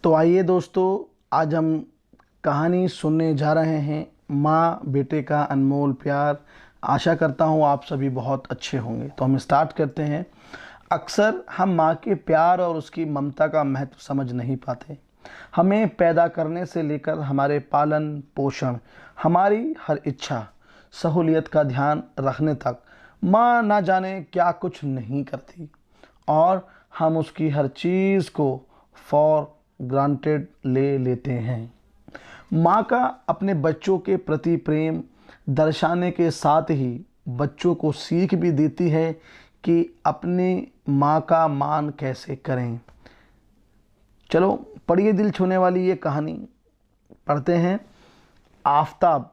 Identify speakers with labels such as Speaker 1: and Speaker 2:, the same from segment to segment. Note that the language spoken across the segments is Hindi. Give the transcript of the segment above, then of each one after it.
Speaker 1: तो आइए दोस्तों, आज हम कहानी सुनने जा रहे हैं माँ बेटे का अनमोल प्यार। आशा करता हूँ आप सभी बहुत अच्छे होंगे। तो हम स्टार्ट करते हैं। अक्सर हम माँ के प्यार और उसकी ममता का महत्व समझ नहीं पाते। हमें पैदा करने से लेकर हमारे पालन पोषण, हमारी हर इच्छा सहूलियत का ध्यान रखने तक माँ ना जाने क्या कुछ नहीं करती, और हम उसकी हर चीज़ को फॉर ग्रांटेड ले लेते हैं। माँ का अपने बच्चों के प्रति प्रेम दर्शाने के साथ ही बच्चों को सीख भी देती है कि अपनी माँ का मान कैसे करें। चलो पढ़िए दिल छूने वाली ये कहानी। पढ़ते हैं। आफताब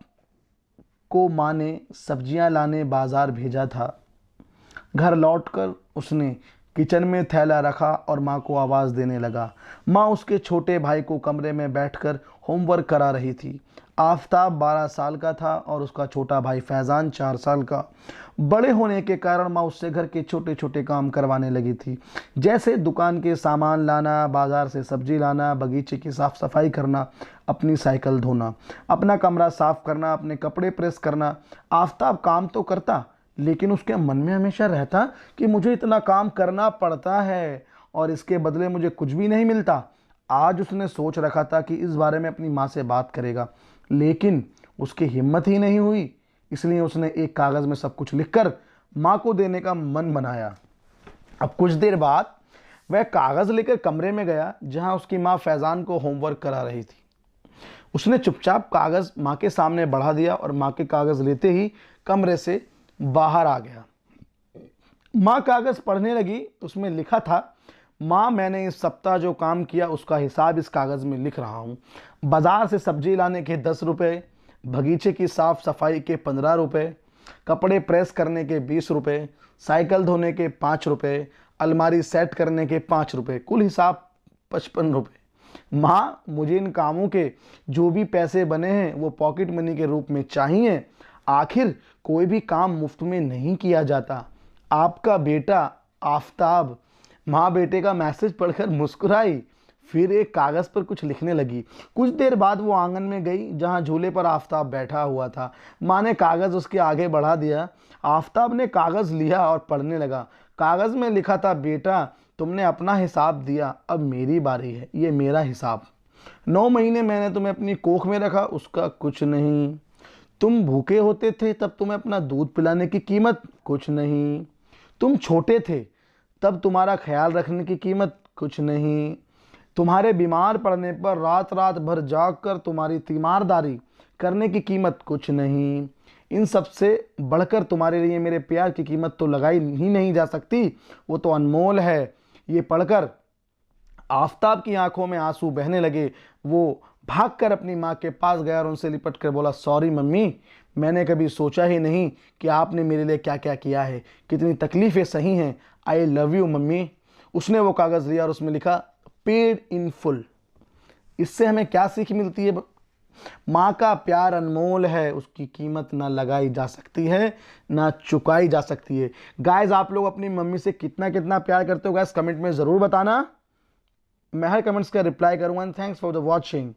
Speaker 1: को माँ ने सब्जियां लाने बाज़ार भेजा था। घर लौटकर उसने किचन में थैला रखा और माँ को आवाज़ देने लगा। माँ उसके छोटे भाई को कमरे में बैठकर होमवर्क करा रही थी। आफताब 12 साल का था और उसका छोटा भाई फैज़ान 4 साल का। बड़े होने के कारण माँ उससे घर के छोटे छोटे काम करवाने लगी थी, जैसे दुकान के सामान लाना, बाज़ार से सब्जी लाना, बगीचे की साफ़ सफाई करना, अपनी साइकिल धोना, अपना कमरा साफ़ करना, अपने कपड़े प्रेस करना। आफताब काम तो करता, लेकिन उसके मन में हमेशा रहता कि मुझे इतना काम करना पड़ता है और इसके बदले मुझे कुछ भी नहीं मिलता। आज उसने सोच रखा था कि इस बारे में अपनी माँ से बात करेगा, लेकिन उसकी हिम्मत ही नहीं हुई। इसलिए उसने एक कागज़ में सब कुछ लिखकर माँ को देने का मन बनाया। अब कुछ देर बाद वह कागज़ लेकर कमरे में गया जहाँ उसकी माँ फैज़ान को होमवर्क करा रही थी। उसने चुपचाप कागज़ माँ के सामने बढ़ा दिया और माँ के कागज़ लेते ही कमरे से बाहर आ गया। माँ कागज़ पढ़ने लगी। उसमें लिखा था, माँ मैंने इस सप्ताह जो काम किया उसका हिसाब इस कागज़ में लिख रहा हूँ। बाज़ार से सब्जी लाने के 10 रुपये, बगीचे की साफ़ सफाई के 15 रुपये, कपड़े प्रेस करने के 20 रुपये, साइकिल धोने के 5 रुपये, अलमारी सेट करने के 5 रुपये, कुल हिसाब 55 रुपये। माँ मुझे इन कामों के जो भी पैसे बने हैं वो पॉकेट मनी के रूप में चाहिए। आखिर कोई भी काम मुफ्त में नहीं किया जाता। आपका बेटा आफताब। माँ बेटे का मैसेज पढ़कर मुस्कुराई, फिर एक कागज़ पर कुछ लिखने लगी। कुछ देर बाद वो आंगन में गई जहाँ झूले पर आफताब बैठा हुआ था। माँ ने कागज़ उसके आगे बढ़ा दिया। आफताब ने कागज़ लिया और पढ़ने लगा। कागज़ में लिखा था, बेटा तुमने अपना हिसाब दिया, अब मेरी बारी है, ये मेरा हिसाब। 9 महीने मैंने तुम्हें अपनी कोख में रखा, उसका कुछ नहीं। तुम भूखे होते थे तब तुम्हें अपना दूध पिलाने की कीमत कुछ नहीं। तुम छोटे थे तब तुम्हारा ख्याल रखने की कीमत कुछ नहीं। तुम्हारे बीमार पड़ने पर रात रात भर जागकर तुम्हारी तीमारदारी करने की कीमत कुछ नहीं। इन सब से बढ़कर तुम्हारे लिए मेरे प्यार की कीमत तो लगाई ही नहीं जा सकती, वो तो अनमोल है। ये पढ़कर आफताब की आंखों में आंसू बहने लगे। वो भागकर अपनी माँ के पास गया और उनसे लिपट कर बोला, सॉरी मम्मी, मैंने कभी सोचा ही नहीं कि आपने मेरे लिए क्या क्या किया है, कितनी तकलीफ़ें सही हैं। I love you mummy. उसने वो कागज़ लिया और उसमें लिखा, पेड इन फुल। इससे हमें क्या सीख मिलती है? माँ का प्यार अनमोल है, उसकी कीमत ना लगाई जा सकती है, ना चुकाई जा सकती है। गाइज, आप लोग अपनी मम्मी से कितना कितना प्यार करते हो गाइज, कमेंट में ज़रूर बताना। मैं हर कमेंट्स का रिप्लाई करूँगा। And thanks for the watching.